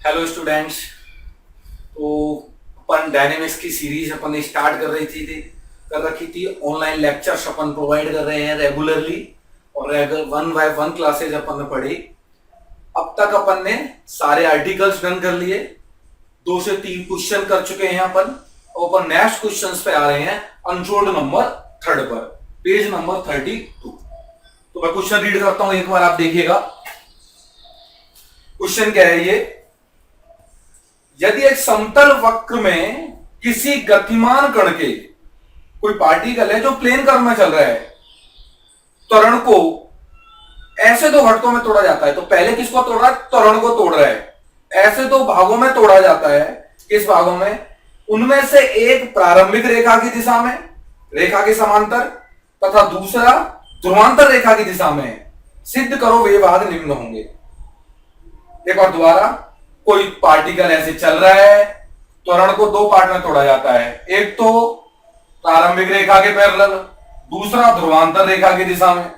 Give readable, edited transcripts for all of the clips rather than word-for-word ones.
Hello students. तो अपन dynamics की series अपन start कर रखी थी। ऑनलाइन लेक्चर्स अपन प्रोवाइड कर रहे हैं रेगुलरली, और वन बाय वन क्लासेज अपन ने पढ़ी। अब तक अपन ने सारे आर्टिकल्स डन कर लिए, 2 से 3 क्वेश्चन कर चुके हैं अपन। और अपन नेक्स्ट क्वेश्चन पे आ रहे हैं अनफोल्ड नंबर थर्ड पर, पेज नंबर 32। तो मैं क्वेश्चन रीड करता हूं, एक बार आप देखिएगा। क्वेश्चन क्या है ये? यदि एक समतल वक्र में किसी गतिमान कण के, कोई पार्टिकल है जो प्लेन क्रम में चल रहा है, त्वरण को ऐसे 2 घटकों में तोड़ा जाता है। तो पहले किसको तोड़ रहा है? त्वरण को तोड़ रहा है। ऐसे 2 भागों में तोड़ा जाता है। किस भागों में? उनमें से एक प्रारंभिक रेखा की दिशा में, रेखा के समांतर, तथा दूसरा ध्रुवांतर रेखा की दिशा में। सिद्ध करो वे भाग निम्न होंगे। एक बार दोबारा, कोई पार्टिकल ऐसे चल रहा है, त्वरण को 2 पार्ट में तोड़ा जाता है। एक तो प्रारंभिक रेखा के पैरेलल, दूसरा ध्रुवांतर रेखा की दिशा में।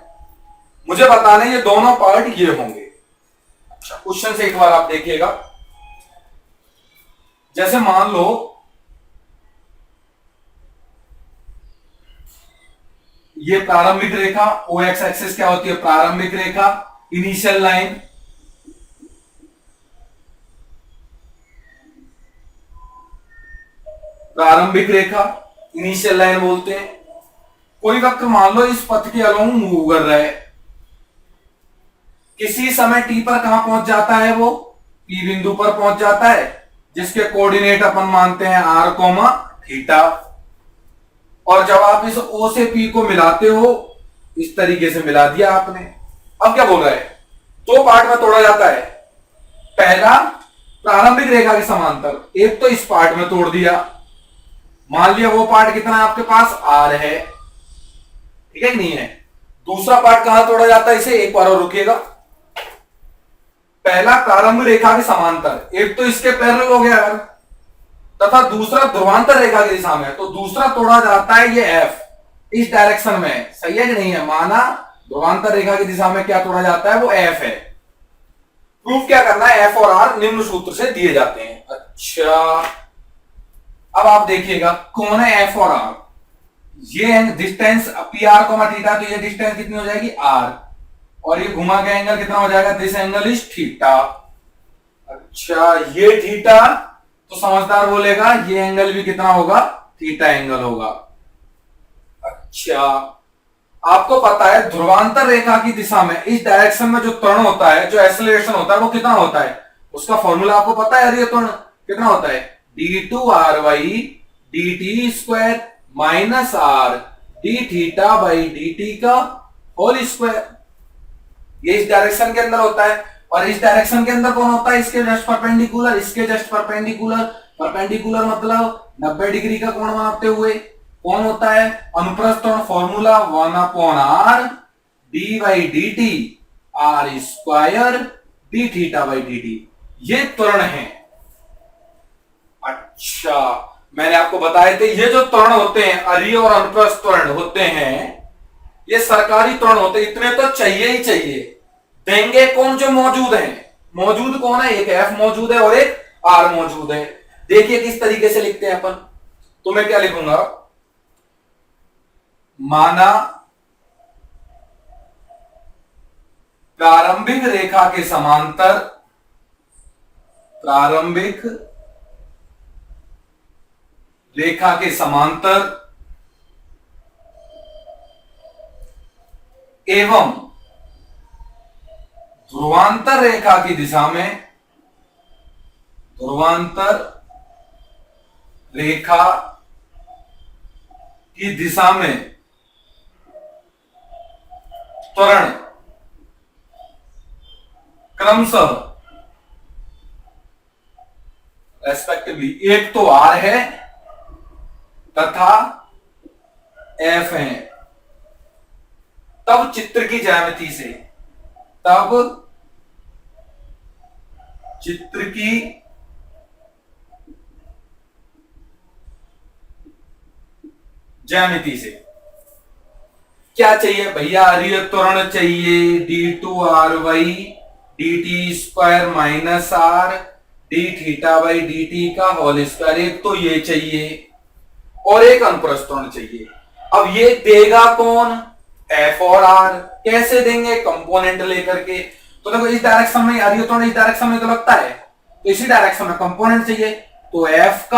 मुझे बताना ये दोनों पार्ट ये होंगे। अच्छा, क्वेश्चन से एक बार आप देखिएगा। जैसे मान लो ये प्रारंभिक रेखा, ओ एक्स एक्सिस क्या होती है? प्रारंभिक रेखा, इनिशियल लाइन। प्रारंभिक रेखा, इनिशियल लाइन बोलते हैं। कोई वक्र मान लो इस पथ के अलोंग मूव कर रहा है, किसी समय टी पर कहां पहुंच जाता है? वो पी बिंदु पर पहुंच जाता है, जिसके कोऑर्डिनेट अपन मानते हैं आर कोमा थीटा। और जब आप इस ओ से पी को मिलाते हो, इस तरीके से मिला दिया आपने। अब क्या बोल रहा है? 2 पार्ट में तोड़ा जाता है। पहला प्रारंभिक रेखा के समांतर, एक तो इस पार्ट में तोड़ दिया। मान लिया वो पार्ट कितना है आपके पास? आर है, ठीक है नहीं है? दूसरा पार्ट कहां तोड़ा जाता है इसे? एक बार और रुकिएगा। पहला प्रारंभ रेखा के समांतर, एक तो इसके पैरेलल हो गया यार, तथा दूसरा ध्रुवांतर रेखा की दिशा में। तो दूसरा तोड़ा जाता है ये एफ, इस डायरेक्शन में। सही है कि नहीं है? माना ध्रुवांतर रेखा की दिशा में क्या तोड़ा जाता है? वो एफ है। प्रूफ क्या करना है? एफ और आर निम्न सूत्र से दिए जाते हैं। अच्छा, अब आप देखिएगा कौन है एफ और आर। ये distance P R comma theta, तो ये डिस्टेंस कितनी हो जाएगी? आर। और ये घुमा के एंगल कितना हो जाएगा? This angle is theta. अच्छा, ये थीटा, तो समझदार बोलेगा ये एंगल भी कितना होगा? थीटा एंगल होगा। अच्छा, आपको पता है ध्रुवांतर रेखा की दिशा में, इस डायरेक्शन में जो त्वरण होता है, जो एक्सेलरेशन होता है, वो कितना होता है? उसका फॉर्मूला आपको पता है? ये त्वरण कितना होता है? d2ry dt square minus R D theta by D T का होल स्क्वायर। ये इस डायरेक्शन के अंदर होता है। और इस डायरेक्शन के अंदर कौन होता है? इसके जस्ट परपेंडिकुलर, इसके जस्ट परपेंडिकुलर। परपेंडिकुलर मतलब 90 डिग्री का कोण बनाते हुए। कौन होता है? अनुप्रस्थ त्वरण, formula 1/r d by D T R square D theta by D T. ये त्वरण है। अच्छा, मैंने आपको बताए थे ये जो त्वरण होते हैं, अरीय और अनुप्रस्थ त्वरण होते हैं, ये सरकारी त्वरण होते हैं। इतने तो चाहिए ही चाहिए। देंगे कौन? जो मौजूद है। मौजूद कौन है? एक एफ मौजूद है और एक आर मौजूद है। देखिए किस तरीके से लिखते हैं अपन। तो मैं क्या लिखूंगा? माना प्रारंभिक रेखा के समांतर, प्रारंभिक रेखा के समांतर एवं ध्रुवांतर रेखा की दिशा में, ध्रुवांतर रेखा की दिशा में त्वरण क्रमशः रेस्पेक्टिवली, एक तो आर है तथा एफ है। तब चित्र की ज्यामिति से, तब चित्र की ज्यामिति से क्या चाहिए भैया? अरीय त्वरण चाहिए। d2ry dt square minus R D theta by D T का होल स्क्वायर। एक तो ये चाहिए और एक अनुप्रस्थ चाहिए। अब ये देगा कौन? एफ और आर। कैसे देंगे? कंपोनेंट लेकर के। तो देखो इस डायरेक्शन में अरियोटोन इस डायरेक्शन में तो लगता है, तो इसी डायरेक्शन में कंपोनेंट चाहिए। तो एफ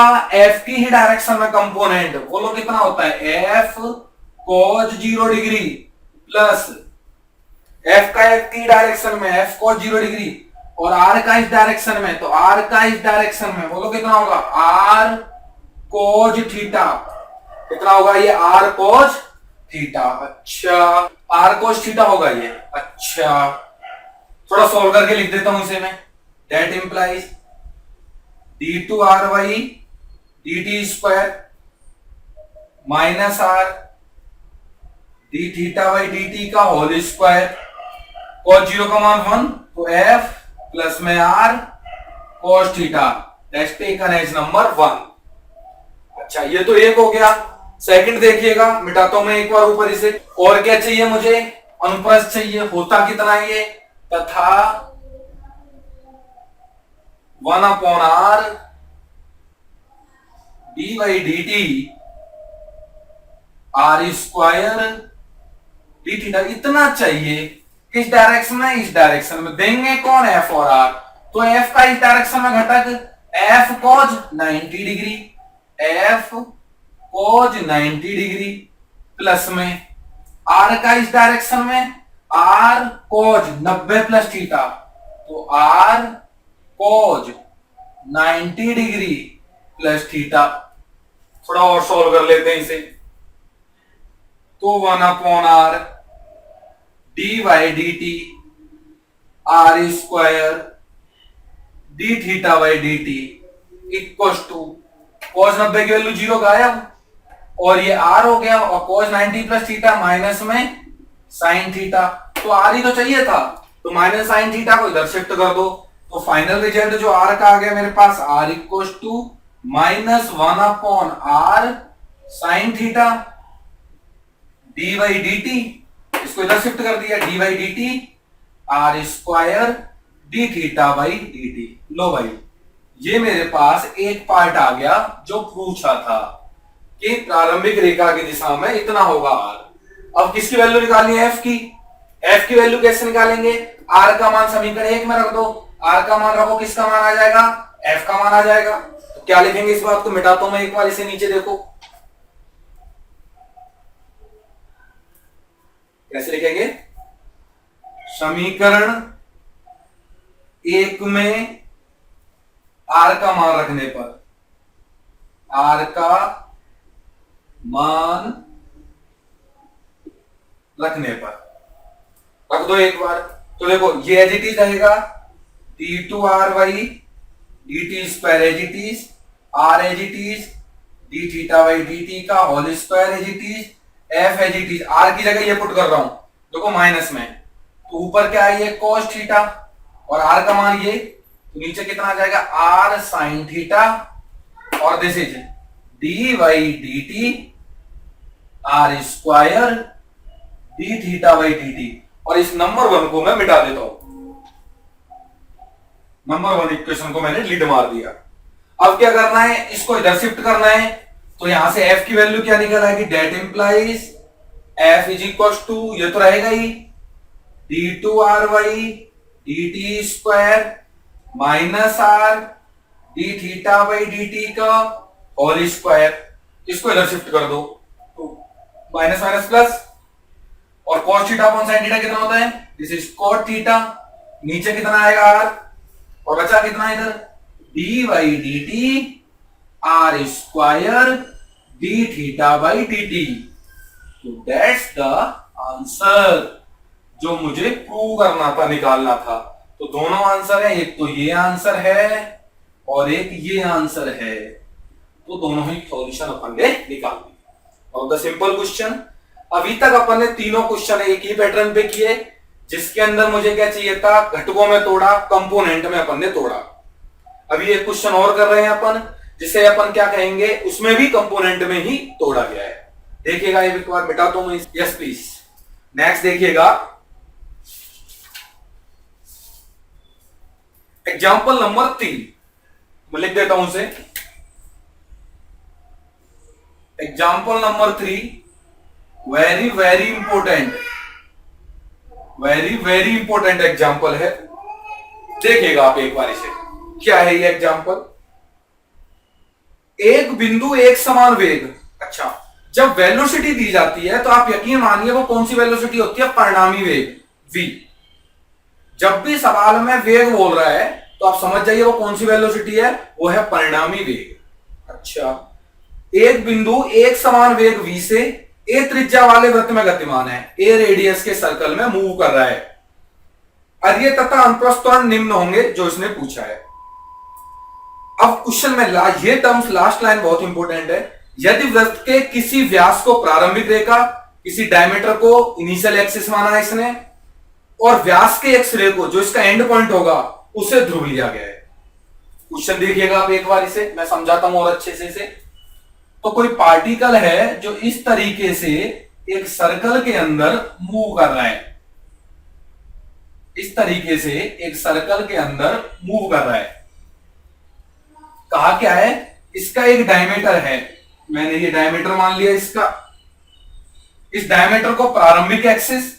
की ही डायरेक्शन में कंपोनेंट बोलो कितना होता है? F cos 0 degree plus F की डायरेक्शन में एफ cos 0 डिग्री और आर का इस डायरेक्शन में, तो आर का इस डायरेक्शन में बोलो कितना होगा? R cos theta. कितना होगा ये? R cos theta. अच्छा, आर cos थीटा होगा ये। अच्छा, थोड़ा सॉल्व करके लिख देता हूं इसे मैं। That implies D two R Y D T square minus R D theta by D T का होल स्क्वायर। cos 0 का मान 1, तो f प्लस में r cos theta that's taken as number 1। अच्छा, ये तो एक हो गया। सेकंड देखिएगा, मिटाता हूं मैं एक बार ऊपर इसे। और क्या चाहिए मुझे? अनुप्रस्थ चाहिए। होता कितना ये? तथा 1 upon R D by D T R square D theta. इतना चाहिए। किस डायरेक्शन में? इस डायरेक्शन में। देंगे कौन? एफ और आर। तो एफ का इस डायरेक्शन में घटक F cos 90 degree, F cos 90 degree plus में आर का इस डायरेक्शन में आर cos 90 प्लस थीटा, तो R cos 90 degree plus theta. थोड़ा और सॉल्व कर लेते हैं इसे। तो 1 upon R D Y D T R square D theta by D T equal to cos 90 की वैल्यू 0 गायब और ये r हो गया और cos 90 प्लस थीटा माइनस में साइन थीटा। तो r ही तो चाहिए था, तो माइनस साइन थीटा को इधर शिफ्ट कर दो। तो फाइनल रिजल्ट जो r का आ गया मेरे पास, r equal to minus 1 upon r sine theta d by D t. इसको इधर शिफ्ट कर दिया, d by D T R square D theta by D t. लो भाई, ये मेरे पास एक पार्ट आ गया जो पूछा था कि प्रारंभिक रेखा की दिशा में इतना होगा आर। अब किसकी वैल्यू निकालनी है? एफ की। एफ की वैल्यू कैसे निकालेंगे? आर का मान समीकरण 1 में रख दो। आर का मान रखो, किसका मान आ जाएगा? एफ का मान आ जाएगा। तो क्या लिखेंगे? इस बात को मिटाता हूं मैं एक बार, इसे नीचे देखो कैसे लिखेंगे। समीकरण 1 में आर का मान रखने पर, आर का मान रखने पर रख दो एक बार। तो देखो ये एज इट इज रहेगा, d two R Y D T square as it is, r as it is, d theta by D T का whole square as it is, f as it is. R की जगह ये put कर रहा हूं, देखो minus में, तो ऊपर क्या है ये cos थीटा और आर का मान ये, तो नीचे कितना आ जाएगा? आर साइन थीटा और this is d Y D T R square D theta by D t. और इस नंबर 1 को मैं मिटा देता हूं। नंबर 1 इक्वेशन को मैंने लीड मार दिया। अब क्या करना है? इसको इधर शिफ्ट करना है। तो यहां से f की वैल्यू क्या निकल आएगी? That implies f is equal to, ये तो रहेगा ही, d two R Y D T square minus R D theta by D T का होल स्क्वायर। इसको इधर शिफ्ट कर दो, तो माइनस माइनस प्लस और cos theta upon sin theta कितना होता है? This is cot theta. नीचे कितना आएगा? r और बचा कितना इधर? D Y D T R square D theta by D T. तो दैट्स द आंसर जो मुझे प्रूव करना था, निकालना था। तो दोनों आंसर है, एक तो ये आंसर है और एक ये आंसर है। तो दोनों ही सॉल्यूशन अपन ने निकाल दिया। और द सिंपल क्वेश्चन, अभी तक अपन ने तीनों क्वेश्चन एक ही पैटर्न पे किए, जिसके अंदर मुझे क्या चाहिए था? घटकों में तोड़ा, कंपोनेंट में अपन ने तोड़ा। अभी एक क्वेश्चन और कर रहे हैं अपन, जिसे अपन क्या कहेंगे? उसमें भी कंपोनेंट में ही तोड़ा गया है। देखिएगा एक बार, मिटा दो मैं। Yes please. नेक्स्ट देखिएगा, एग्जाम्पल नंबर 3। मैं लिख देता हूं उसे। Example number 3, very very important, very very important example है। देखिएगा आप एक बार इसे। क्या है ये एग्जाम्पल? एक बिंदु एक समान वेग। अच्छा, जब वेलोसिटी दी जाती है तो आप यकीन मानिए वो कौन सी वेलोसिटी होती है? परिणामी वेग v। जब भी सवाल में वेग बोल रहा है तो आप समझ जाइए वो कौन सी वेलोसिटी है, वो है परिणामी वेग। अच्छा, एक बिंदु एक समान वेग v से a त्रिज्या वाले वृत्त में गतिमान है, a रेडियस के सर्कल में मूव कर रहा है। अर्य तथा अनुप्रस्थ त्वरण निम्न होंगे जो इसने पूछा है। अब क्वेश्चन में ये टर्म्स लास्ट लाइन बहुत इंपॉर्टेंट है। यदि वृत्त के किसी व्यास को प्रारंभिक रेखा, किसी डायमीटर को इनिशियल एक्सिस माना है इसने, और व्यास के एक्स रे को जो इसका एंड पॉइंट होगा उसे ध्रुव लिया गया है। क्वेश्चन देखिएगा आप एक बार इसे, मैं समझाता हूं और अच्छे से इसे। तो कोई पार्टिकल है जो इस तरीके से एक सर्कल के अंदर मूव कर रहा है, इस तरीके से एक सर्कल के अंदर मूव कर रहा है। कहा क्या है? इसका एक डायमीटर है, मैंने ये डायमीटर मान लिया इसका। इस डायमीटर को प्रारंभिक एक्सिस,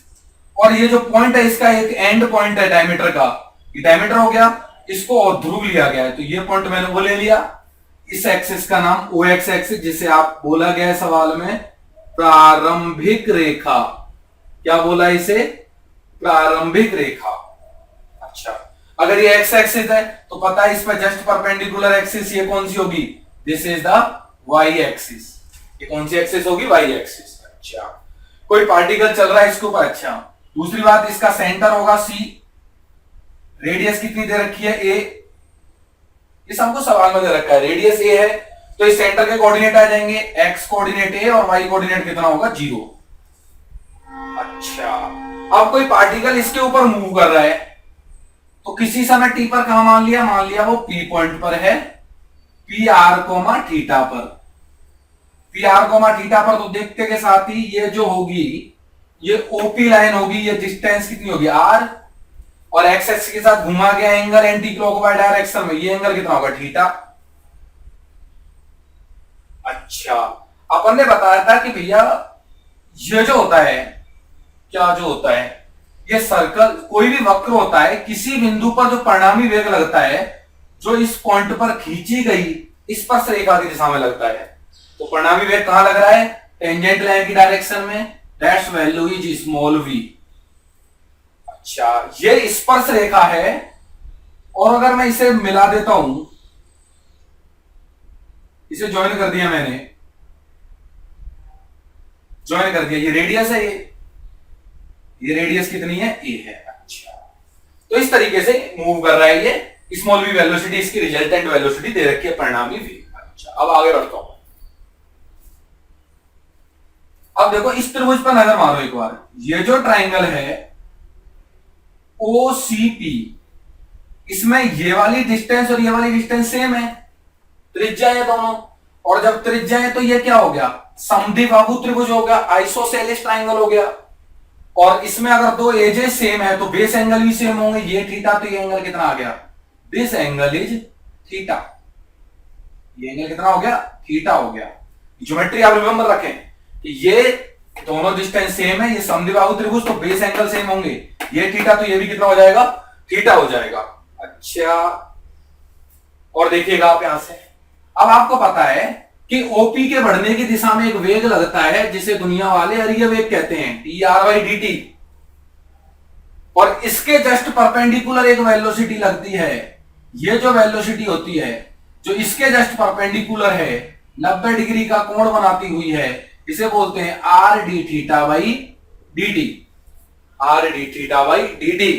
और ये जो पॉइंट है इसका एक एंड पॉइंट है डायमीटर का, ये डायमीटर हो गया। इसको और ध्रुव लिया गया है, तो ये पॉइंट मैंने वो ले लिया। इस एक्सिस का नाम ओ एक्स एक्सिस, जिसे आप बोला गया है सवाल में प्रारंभिक रेखा। क्या बोला इसे? प्रारंभिक रेखा। अच्छा, अगर ये एक्स एक्सिस है तो पता है इस पर जस्ट परपेंडिकुलर एक्सिस ये कौन सी होगी? This is the y axis. ये कौन सी एक्सिस होगी? Y axis. अच्छा, कोई पार्टिकल चल रहा है इसके ऊपर। अच्छा, दूसरी बात, इसका सेंटर होगा सी, रेडियस कितनी दे रखी है? ए। ये सबको सवाल में दे रखा है, रेडियस ए है, तो इस सेंटर के कोऑर्डिनेट आ जाएंगे, एक्स कोऑर्डिनेट ए और वाई कोऑर्डिनेट कितना होगा? 0। अच्छा, अब कोई पार्टिकल इसके ऊपर मूव कर रहा है, तो किसी समय टी पर कहा मान लिया? मान लिया वो पी पॉइंट पर है, पी आर कोमा थीटा पर। पी आर कोमा थीटा पर तो देखते के साथ ही ये जो होगी ये ओपी लाइन होगी, ये डिस्टेंस कितनी होगी? आर, और एक्स एक्सिस के साथ घुमा गया एंगल एंटी क्लॉकवाइज डायरेक्शन में, ये एंगल कितना होगा? थीटा। अच्छा, अपन ने बताया था कि भैया ये जो होता है, क्या जो होता है, ये सर्कल कोई भी वक्र होता है, किसी बिंदु पर जो परिणामी वेग लगता है, जो इस पॉइंट पर खींची गई स्पर्श रेखा की दिशा में लगता है, तो परिणामी वेग कहां लग रहा है? टेंजेंट लाइन की डायरेक्शन में। That's value is small v। अच्छा, ये स्पर्श रेखा है, और अगर मैं इसे मिला देता हूं, इसे ज्वाइन कर दिया मैंने, ज्वाइन कर दिया, ये रेडियस है, ये रेडियस कितनी है? ए है। अच्छा, तो इस तरीके से मूव कर रहा है ये। स्मॉल v वेलोसिटी इसकी रिजल्टेंट वेलोसिटी दे रखी है, परिणामी वेग। अच्छा, अब आगे बढ़ता हूं। अब देखो इस त्रिभुज पर नजर मारो एक बार। ये जो ट्राइंगल है OCP, इसमें ये वाली डिस्टेंस और ये वाली डिस्टेंस सेम है, त्रिज्या है दोनों, और जब त्रिज्या है तो ये क्या हो गया? समद्विबाहु त्रिभुज हो गया, आइसोसेलेस ट्राइंगल हो गया। और इसमें अगर दो एजेस सेम है तो बेस एंगल भी सेम होंगे, ये थीटा, तो ये एंगल कितना आ गया? This angle is theta. ये एंगल कितना हो गया? थीटा हो गया। ज्योमेट्री आप रिमेंबर रखें कि ये दोनों डिस्टेंस सेम है, ये समद्विबाहु त्रिभुज, तो बेस एंगल सेम होंगे, ये थीटा, तो ये भी कितना हो जाएगा? थीटा हो जाएगा। अच्छा, और देखिएगा आप यहां से, अब आपको पता है कि ओपी के बढ़ने की दिशा में एक वेग लगता है जिसे दुनिया वाले अरीय वेग कहते हैं, टी, और इसके जस्ट परपेंडिकुलर एक वेलोसिटी लगती है। ये जो वेलोसिटी होती है जो इसके जस्ट परपेंडिकुलर है, 90 डिग्री का कोण बनाती हुई है, इसे बोलते हैं R D theta by D T. R D theta by D T.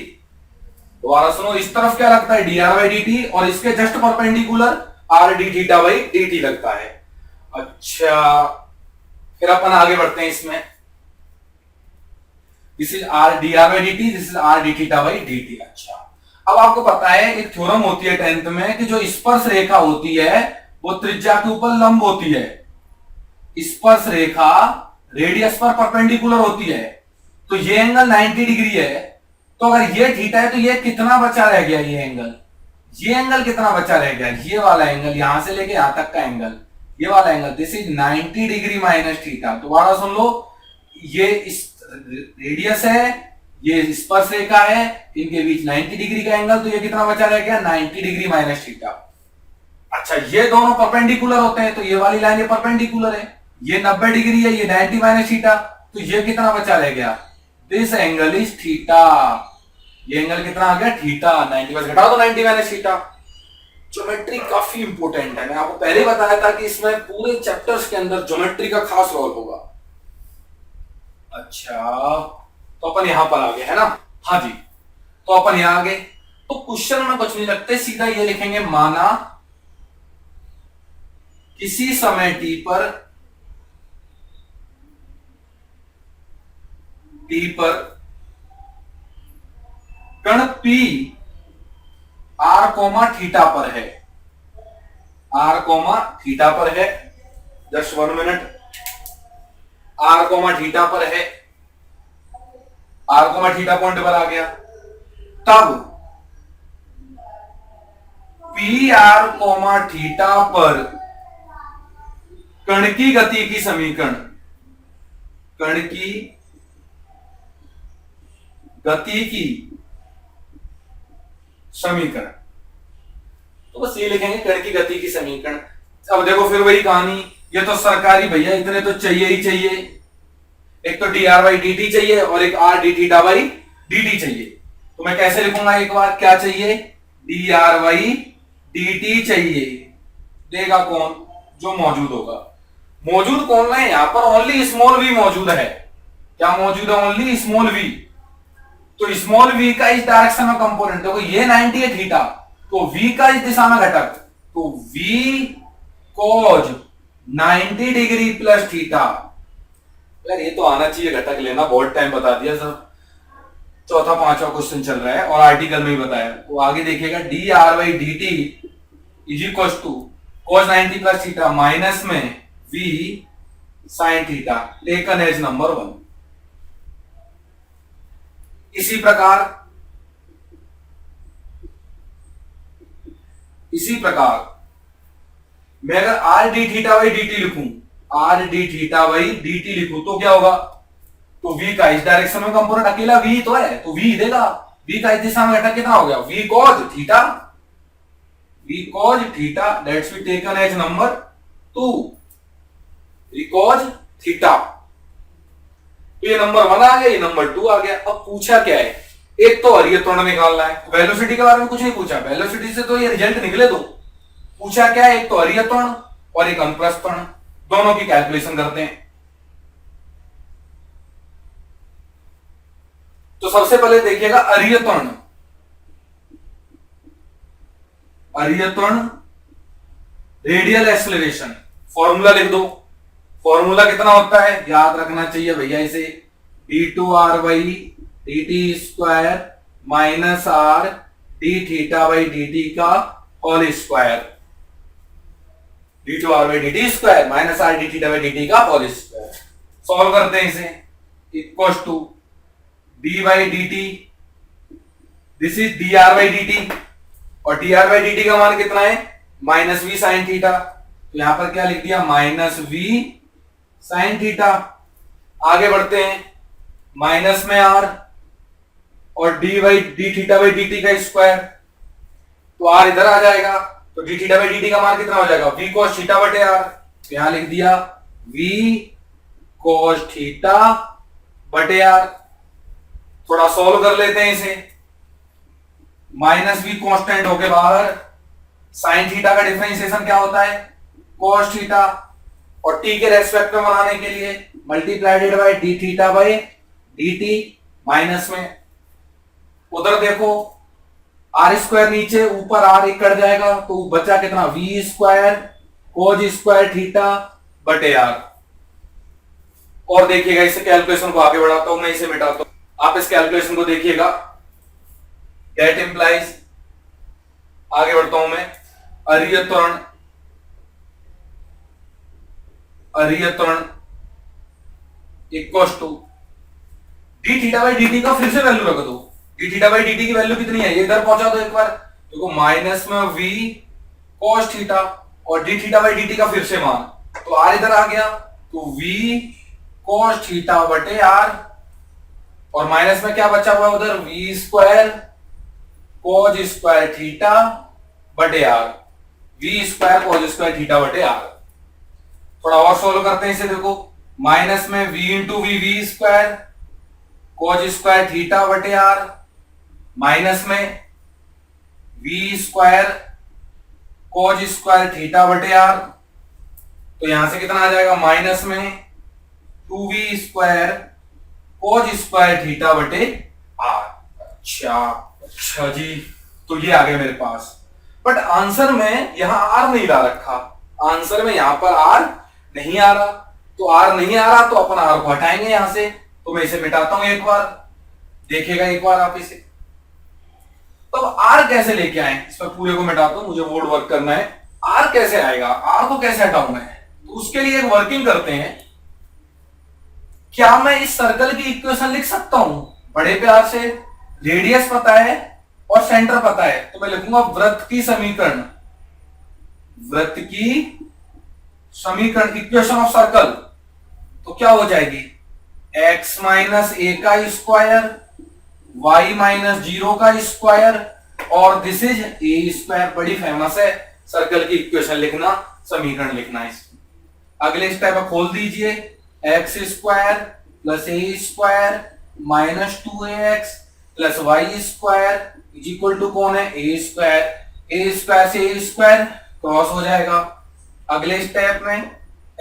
दोबारा सुनो, इस तरफ क्या लगता है? D r by D t, और इसके just perpendicular R D theta by D T लगता है। अच्छा, फिर अपन आगे बढ़ते हैं इसमें। This is R D r by D t, this is R D theta by D T. अच्छा, अब आपको पता है एक थ्योरम होती है 10th में कि जो स्पर्श रेखा होती है वो त्रिज्या के ऊपर लंब होती है। स्पर्श रेखा रेडियस पर परपेंडिकुलर होती है, तो ये एंगल 90 डिग्री है, तो अगर ये थीटा है तो ये कितना बचा रह गया? ये एंगल, ये एंगल कितना बचा रह गया, ये वाला एंगल यहां से लेके यहां तक का एंगल, ये वाला angle, this is 90 degree minus theta. दोबारा सुन लो, ये इस रेडियस है, ये स्पर्श रेखा है, इनके बीच 90 डिग्री का एंगल, तो ये कितना बचा रह गया 90 डिग्री माइनस थीटा। अच्छा, ये दोनों परपेंडिकुलर होते हैं, तो ये वाली लाइन ये परपेंडिकुलर है, ये 90 डिग्री है, ये 90 माइनस थीटा, तो ये कितना बचा रह गया, दिस एंगल इज थीटा। ये एंगल कितना आ गया थीटा, 90 में से घटा दो 90 माइनस थीटा। ज्योमेट्री काफी इंपॉर्टेंट है, मैं आपको पहले ही बताया था कि इसमें पूरे चैप्टर्स के अंदर ज्योमेट्री का खास रोल होगा। अच्छा, तो अपन यहां पर आ गए है ना, हाँ जी, तो अपन यहां आ गए, तो क्वेश्चन में कुछ नहीं लगते, सीधा ये लिखेंगे, माना किसी समय टी पर कण P r कोमा थीटा पर है, r कोमा थीटा पर है, just 1 minute, r comma theta पर है, r कोमा थीटा पॉइंट पर आ गया, तब पी आर कोमा थीटा पर कण की गति की समीकरण, कण की गति की समीकरण, तो बस ये लिखेंगे कण की गति की समीकरण। अब देखो फिर वही कहानी, ये तो सरकारी भैया, इतने तो चाहिए ही चाहिए, एक तो D r by D T चाहिए और एक R D theta by D T चाहिए। तो मैं कैसे लिखूंगा, एक बार क्या चाहिए, D r by D T चाहिए, देगा कौन, जो मौजूद होगा। मौजूद कौन है यहां पर, ओनली स्मॉल वी मौजूद है, क्या मौजूद है, ओनली स्मॉल वी। तो स्मॉल वी का इस डायरेक्शन में कंपोनेंट, देखो ये 90 है थीटा, तो v का इस दिशा में घटक, तो v cos 90 degree plus theta. यार ये तो आना चाहिए घटक लेना, बहुत टाइम बता दिया सब, चौथा पांचवा क्वेश्चन चल रहा है और आर्टिकल में ही बताया। तो आगे देखिएगा, d r by D t is equal to cos 90 plus theta minus में v sin theta, taken as number 1। इसी प्रकार मैं अगर r D theta by D t लिखूं, r D theta by D t लिखूं, तो क्या होगा, तो v का इस डायरेक्शन में कंपोनेंट अकेला v तो है, तो v देगा, v का इस दिशा में घटक कितना हो गया, v cos theta, v cos theta, that's be taken as number 2, v cos theta. तो ये नंबर 1 आ गया, ये नंबर 2 आ गया। अब पूछा क्या है, एक तो हरीय त्वरण निकालना है, वेलोसिटी के बारे में कुछ नहीं पूछा, वेलोसिटी से तो ये रिजल्ट निकले दो। पूछा क्या है, एक तो हरीय त्वरण और एक अनुप्रस्थ त्वरण, दोनों की कैलकुलेशन करते हैं। तो सबसे पहले देखिएगा हरीय त्वरण, हरीय त्वरण रेडियल एक्सेलरेशन, फॉर्मूला लिख दो। फॉर्मूला कितना होता है, याद रखना चाहिए भैया इसे, d two r by D T square minus R D theta by D T का whole square, d two r by D T square minus R D theta by D T का होल स्क्वायर। सॉल्व करते हैं इसे, equal to d by D t, this is d r by D t, और d r by D T का मान कितना है, minus we sine theta. तो यहां पर क्या लिख दिया, माइनस वी साइन थीटा। आगे बढ़ते हैं, माइनस में आर और D by D theta by D T का स्क्वायर, तो आर इधर आ जाएगा, तो D theta by D T का मान कितना हो जाएगा, वी cos थीटा बटे आर। तो यहां लिख दिया वी cos थीटा बटे आर। थोड़ा सॉल्व कर लेते हैं इसे, माइनस वी कांस्टेंट होके बाहर, साइन थीटा का डिफरेंशिएशन क्या होता है, cos थीटा, और टी के रेस्पेक्ट में बनाने के लिए मल्टीप्लाइडेड bye D theta by D T, minus में उधर देखो आर स्क्वायर नीचे, ऊपर आर एक कट जाएगा, तो बचा कितना, v square cos square theta बटे आर। और देखिएगा इसे कैलकुलेशन को आगे बढ़ाता हूं मैं, इसे मिटाता हूं, आप इस कैलकुलेशन को देखिएगा, दैट इंप्लाइज, आगे बढ़ता हूं मैं, हरीय त्वरण, हरीय त्वरण equal to d theta by D T का फिर से वैल्यू रख दो, d theta by D t की वैल्यू कितनी है, ये इधर पहुंचा दो एक बार, देखो माइनस में v cos थीटा और d थीटा बाई dt का फिर से मान, तो r इधर आ गया, तो v cos थीटा बटे r, और माइनस में क्या बचा हुआ उधर, v square cos square theta बटे r, v square cos square theta बटे r। थोड़ा और सोल्व करते हैं इसे, देखो माइनस में v into v square cos square theta बटे r, माइनस में v square cos square theta बटे r, तो यहां से कितना आ जाएगा, माइनस में 2v square cos square theta बटे r। अच्छा जी, तो ये आ गया मेरे पास, बट आंसर में यहां r नहीं ला रखा, आंसर में यहां पर r नहीं आ रहा, तो r नहीं आ रहा तो अपन r को हटाएंगे यहां से, तो मैं इसे मिटाता हूं एक बार, देखिएगा एक बार आप इसे। तो अब r कैसे लेके आए, इसमें पूरे को मिटाता हूं, मुझे बोर्ड वर्क करना है, r कैसे आएगा, r को कैसे हटाऊं मैं, तो उसके लिए एक वर्किंग करते हैं। क्या मैं इस सर्कल की इक्वेशन लिख सकता हूं बड़े प्यार से, रेडियस पता है और सेंटर पता है, तो मैं लिखूंगा वृत्त की समीकरण, वृत्त की समीकरण, इक्वेशन ऑफ सर्कल, तो क्या हो जाएगी, x माइनस ए का स्क्वायर y माइनस 0 का स्क्वायर और दिस इज ए स्क्वायर। बड़ी फेमस है सर्कल की इक्वेशन लिखना, समीकरण लिखना। इस अगले स्टेप में खोल दीजिए, x square plus a square minus 2ax plus y square is equal to कौन है, ए स्क्वायर से ए स्क्वायर क्रॉस हो जाएगा। अगले स्टेप में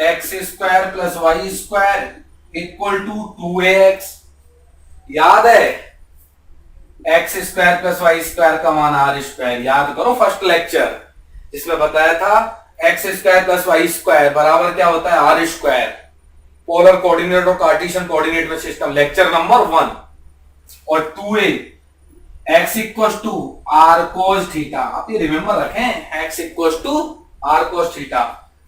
x square plus y square equal to 2ax, याद है x square plus y square का मान आर स्क्वायर, याद करो फर्स्ट लेक्चर जिसमें बताया था x square plus y square बराबर क्या होता है, आर स्क्वायर, पोलर कोऑर्डिनेट और कार्टेशियन कोऑर्डिनेट में सिस्टम, लेक्चर नंबर 1। और 2a x equals to r cos theta, आप ये रिमेंबर रखें, x equals to r cos theta,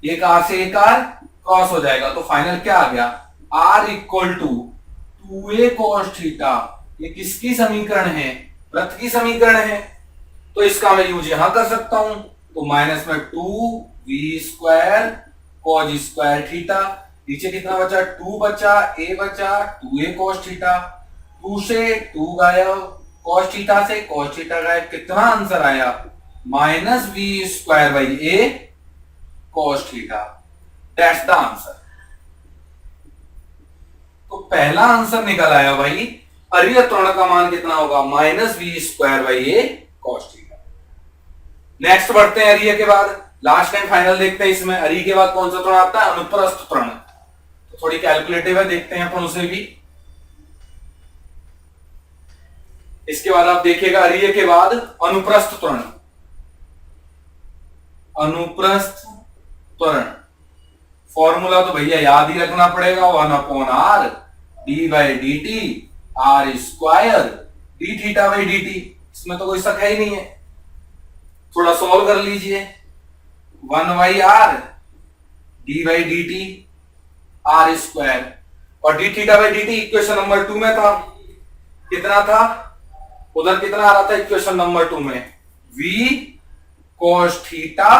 एक आर से एक आर क्रॉस हो जाएगा, तो फाइनल क्या आ गया, r equal to 2a cos theta. ये किसकी समीकरण है, वृत्त की समीकरण है, तो इसका मैं यूज यहां कर सकता हूं, तो माइनस में 2v square cos square theta, नीचे कितना बचा, 2 बचा, a बचा, 2a cos थीटा, 2 से 2 गायब, cos थीटा से cos थीटा गायब, कितना आंसर आया, minus v square by a cos theta, that's the answer. तो पहला आंसर निकल आया भाई, अरीय त्वरण का मान कितना होगा, minus v square by a cos theta. Next बढ़ते हैं अरीय के बाद, लास्ट टाइम फाइनल देखते हैं इसमें, अरीय के बाद कौन सा त्वरण आता है, अनुप्रस्थ त्वरण, तो थोड़ी कैलकुलेटिव है, देखते हैं अपन उसे भी। इसके बाद आप देखिएगा अरीय के बाद अनुप्रस्थ त्वरण, अनुप्रस्थ त्वरण फॉर्मूला तो भैया याद ही रखना पड़ेगा, 1/r d by D T R square D theta by D T, इसमें तो कोई शक है ही नहीं है। थोड़ा सॉल्व कर लीजिए, 1/r d by D T R square, और d theta by D t equation number 2 में था, कितना था उधर, कितना आ रहा था इक्वेशन नंबर 2 में, v cos थीटा,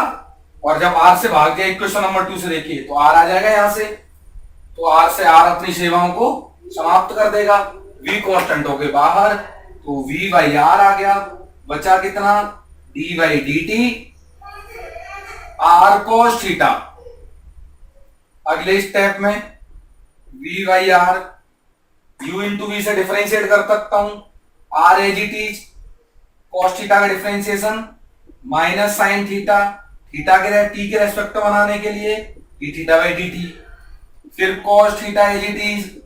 और जब r से भाग गया इक्वेशन नंबर 2 से, देखिए तो r आ जाएगा यहां से, तो r से r अपनी सेवाओं को समाप्त कर देगा, v कांस्टेंट हो गए बाहर, तो v बाई r आ गया, बचा कितना, d by D t r cos theta. अगले स्टेप में v by r u into v से डिफरेंशिएट कर सकता हूं, r as it is cos theta का differentiation minus sine theta, theta के टी के रेस्पेक्ट बनाने के लिए d theta by D t, फिर cos theta as it is,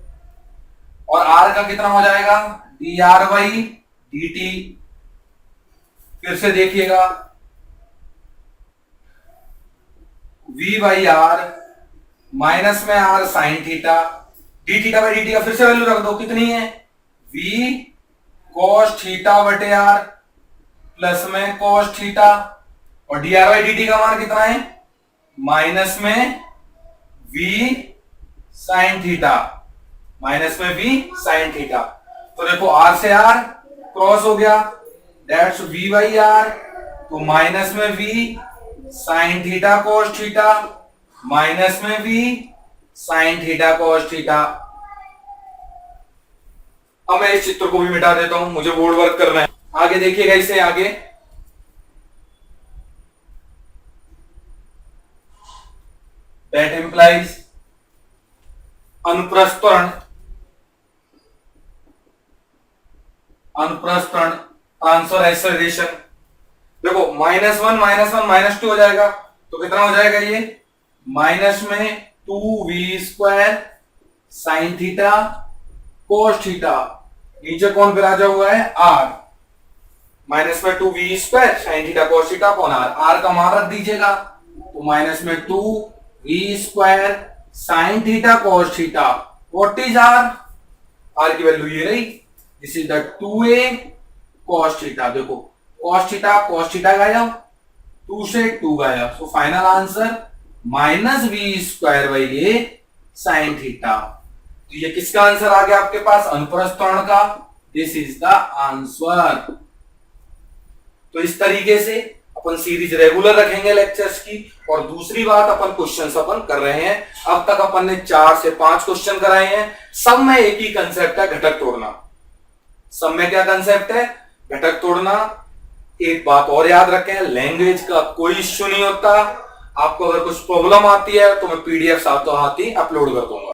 और r का कितना हो जाएगा, d r by D t. फिर से देखिएगा v बाई आर माइनस में r sign theta, D theta by D T का फिर से वैल्यू रख दो, कितनी है, v cos थीटा बटे r प्लस में cos थीटा, और d r by D T का मान कितना है, माइनस में v साइन थीटा, माइनस में v साइन थीटा। तो देखो r से r क्रॉस हो गया, दैट्स v बाई r तो माइनस में v sine theta cos theta, minus में v sine theta cos theta. अब मैं इस चित्र को भी मिटा देता हूं, मुझे बोर्ड वर्क करना है। आगे देखिएगा इसे, आगे दैट इंप्लाइज अनुप्रस्थ त्वरण ट्रांसफर एक्सेलरेशन। देखो -1 -1 -2 हो जाएगा, तो कितना हो जाएगा ये, माइनस में 2v² sine theta cos theta, नीचे कौन विराजा हुआ है, r, माइनस में 2v² sine theta cos theta upon r का मान रख दीजिएगा, तो माइनस में 2v² sine theta cos theta. What is r की वैल्यू ये रही, this is the 2a cos theta. देखो cos थीटा गायब, 2 से 2 गायब, so final answer -v²a sin theta. तो ये किसका आंसर आ गया आपके पास, अनुप्रस्थ त्वरण का, दिस इज द आंसर। तो इस तरीके से अपन सीरीज रेगुलर रखेंगे लेक्चर्स की। और दूसरी बात, अपन क्वेश्चंस अपन कर रहे हैं, अब तक अपन ने 4 से 5 क्वेश्चन कराए हैं, सब में एक ही कंसेप्ट है, घटक तोड़ना। सब में क्या कंसेप्ट है, घटक तोड़ना। एक बात और याद रखें, लैंग्वेज का कोई इश्यू नहीं होता। आपको अगर कुछ प्रॉब्लम आती है तो मैं पीडीएफ साथ ही अपलोड कर दूंगा।